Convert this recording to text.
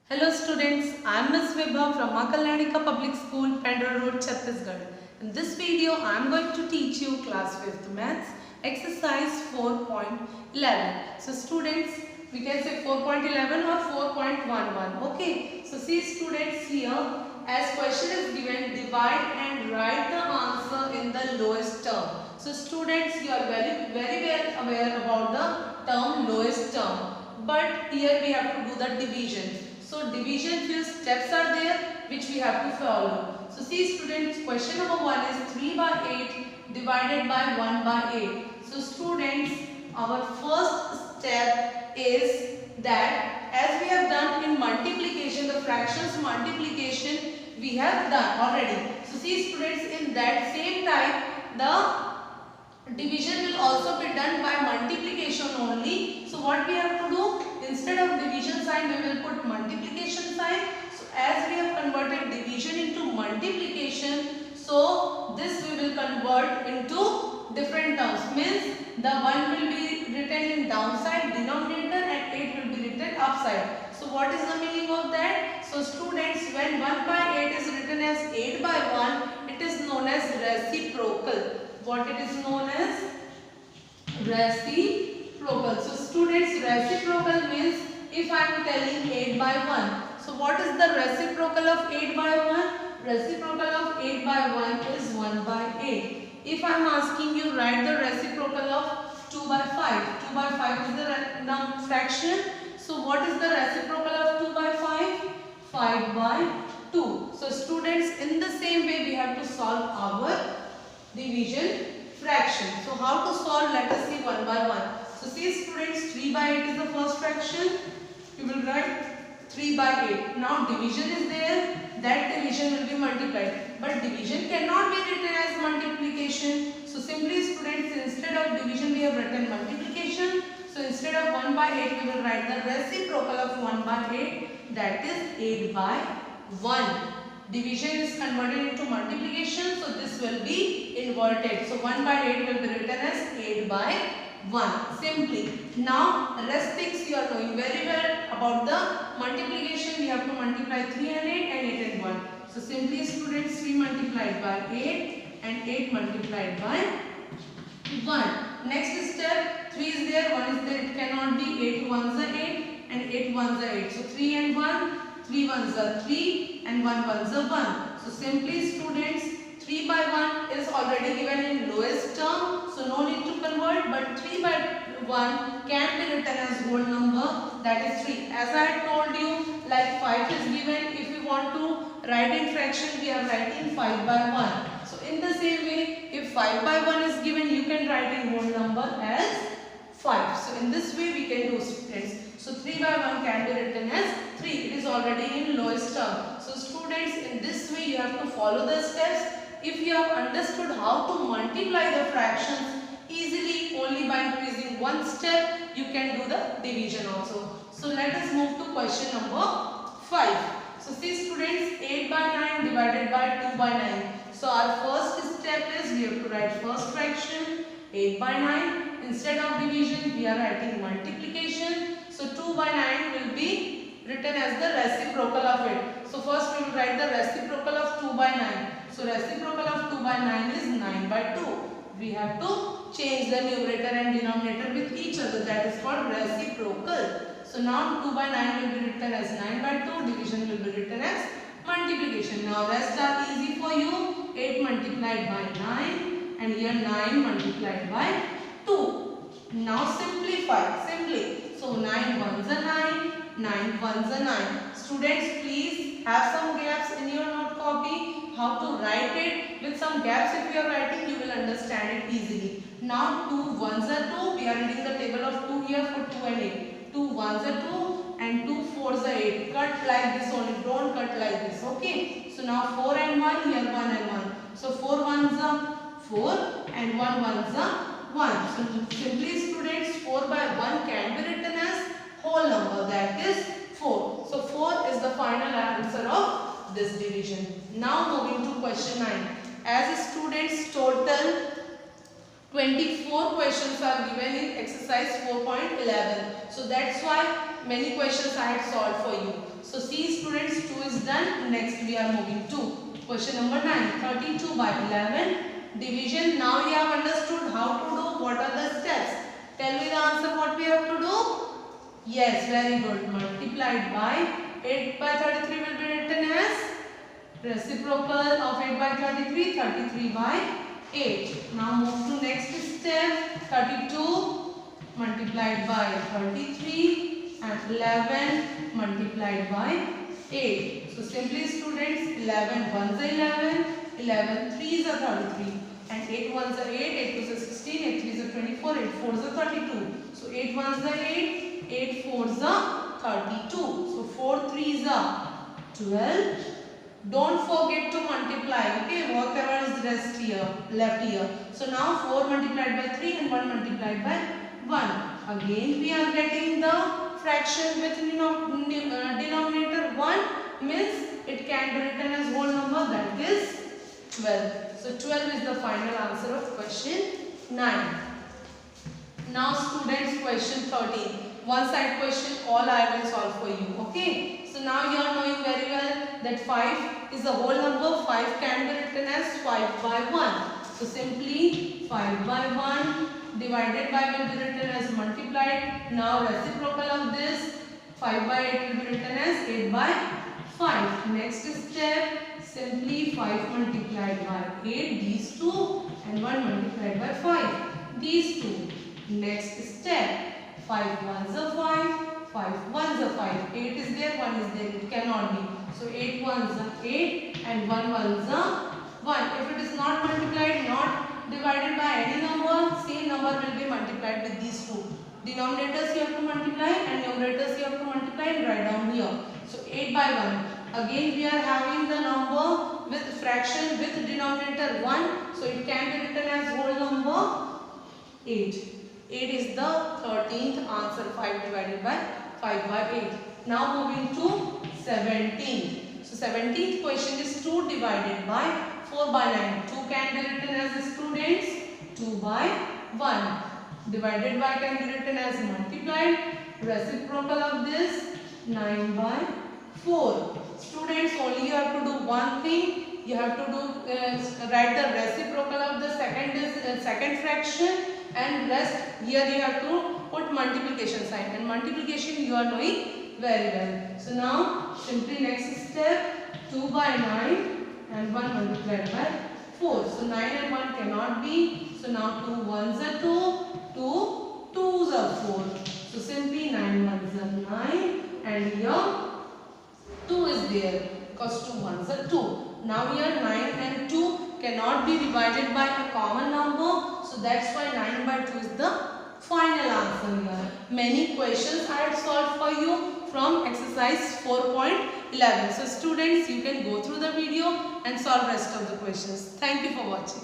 Hello students, I am Ms. Vibha from Maa Kalyanika Public School, Pendra Road, Chhattisgarh. In this video, I am going to teach you class 5th maths exercise 4.11. So students, we can say 4.11 or 4.11. Okay. So see students here, as question is given, divide and write the answer in the lowest term. So students, you are very well aware about the term lowest term. But here we have to do the division. So division few steps are there which we have to follow. So see students, question number 1 is 3 by 8 divided by 1 by 8. So students, our first step is that as we have done in multiplication, the fractions multiplication we have done already. So see students, in that same type the division will also be done by multiplication only. So what we have to do, instead of division sign we will put multiplication sign. So as we have converted division into multiplication, so this we will convert into different terms, means the 1 will be written in downside denominator and 8 will be written upside. So what is the meaning of that? So students, when 1 by 8 is written as 8 by 1, it is known as reciprocal. What it is known as? Reciprocal. So students, reciprocal means if I am telling 8 by 1. So what is the reciprocal of 8 by 1? Reciprocal of 8 by 1 is 1 by 8. If I am asking you, write the reciprocal of 2 by 5. 2 by 5 is the fraction. So what is the reciprocal of 2 by 5? 5 by 2. So students, in the same way we have to solve our division fraction. So how to solve? Let us see one by one. So see students, 3 by 8 is the first fraction. We will write 3 by 8. Now division is there. That division will be multiplied. But division cannot be written as multiplication. So simply students, instead of division we have written multiplication. So instead of 1 by 8 we will write the reciprocal of 1 by 8. That is 8 by 1. Division is converted into multiplication, so this will be inverted. So 1 by 8 will be written as 8 by 1 simply. Now rest things you are knowing very well about the multiplication. We have to multiply 3 and 8 and 8 and 1. So simply students, 3 multiplied by 8 and 8 multiplied by 1. Next step, 3 is there, 1 is there, it cannot be. 8 ones are 8 and 8 ones are 8. So 3 and 1. 3 ones are 3 and 1 ones are 1. So simply students, 3 by 1 is already given in lowest term. So no need to convert, but 3 by 1 can be written as whole number, that is 3. As I had told you, like 5 is given, if we want to write in fraction, we are writing 5 by 1. So in the same way, if 5 by 1 is given, you can write in whole number as 5. So in this way we can do students. So 3 by 1 can be written as 3. It is already in lowest term. So students, in this way you have to follow the steps. If you have understood how to multiply the fractions easily only by increasing one step, you can do the division also. So let us move to question number 5. So see students, 8 by 9 divided by 2 by 9. So our first step is we have to write first fraction 8 by 9. Instead of division we are writing multiplication. So 2 by 9 will be written as the reciprocal of it. So first we will write the reciprocal of 2 by 9. So reciprocal of 2 by 9 is 9 by 2. We have to change the numerator and denominator with each other. That is called reciprocal. So now 2 by 9 will be written as 9 by 2. Division will be written as multiplication. Now rest are easy for you. 8 multiplied by 9 and here 9 multiplied by 2. Now simplify. Simply. So 9 ones are 9. 9 ones are 9. Students, please have some gaps in your note copy. How to write it with some gaps, if you are writing, you will understand it easily. Now 2 ones are 2. We are reading the table of 2 here for 2 and 8. 2 ones are 2 and 2 fours are 8. Cut like this only. Don't cut like this. Okay. So now 4 and 1. Here 1 and 1. So 4 ones are 4 and 1 ones are 1. So simply students, 4 by 1 can be written as whole number, that is 4. So 4 is the final answer of this division. Now moving to question 9. As students, total 24 questions are given in exercise 4.11. So that's why many questions I had solved for you. So see done. Next we are moving to question number 9. 32 by 11. Division. Now you have understood how to do. What are the steps? Tell me the answer what we have to do. Yes, very good. Multiplied by 8 by 33 will be written as reciprocal of 8 by 33. 33 by 8. Now move to next step. 32 multiplied by 33 and 11 multiplied by 8. So simply students, 11 ones are 11, 11 threes are 33 and 8 ones are 8, 8 twos are 16, 8 threes are 24, 8 fours are 32. So 8 ones are 8, 8 fours are 32. So 4 threes are 12. Don't forget to multiply, okay, whatever is left here. So now 4 multiplied by 3 and 1 multiplied by 1. Again we are getting the fraction with denominator 1, means it can be written as whole number, that is 12. So 12 is the final answer of question 9. Now students, question 13. One side question, all I will solve for you, okay. So now you are knowing very well that 5 is a whole number. 5 can be written as 5 by 1. So simply 5 by 1 divided by will be written as multiplied. Now reciprocal of this 5 by 8 will be written as 8 by 5. Next step, simply 5 multiplied by 8, these two, and 1 multiplied by 5, these two. Next step, 5 ones are 5, 5 ones are 5, 8 is there, 1 is there, it cannot be. So 8 ones are 8 and 1 ones are 1. If it is not multiplied, not divided by any number, same number will be multiplied with these two. Denominators you have to multiply and numerators you have to multiply and write down here. So 8 by 1. Again we are having the number with fraction with denominator 1. So it can be written as whole number 8. 8 is the 13th answer, 5 divided by 5 by 8. Now moving to 17th. So 17th question is 2 divided by 4 by 9. 2 can be written as students 2 by 1. Divided by can be written as multiplied. Reciprocal of this 9 by 4. Students, only you have to do one thing. You have to do write the reciprocal of the second fraction, and rest here you have to put multiplication sign, and multiplication you are knowing very well. So now simply next step, 2 by 9 and 1 multiplied by 4. So 9 and 1 cannot be. So now 2 ones are 2, 2 twos are 4. So simply 9 ones are 9 and here 2 is there because 2 ones are 2. Now here 9 and 2 cannot be divided by a common number. So that's why 9 by 2 is the final answer here. Many questions I have solved for you from exercise 4.11. So students, you can go through the video and solve rest of the questions. Thank you for watching.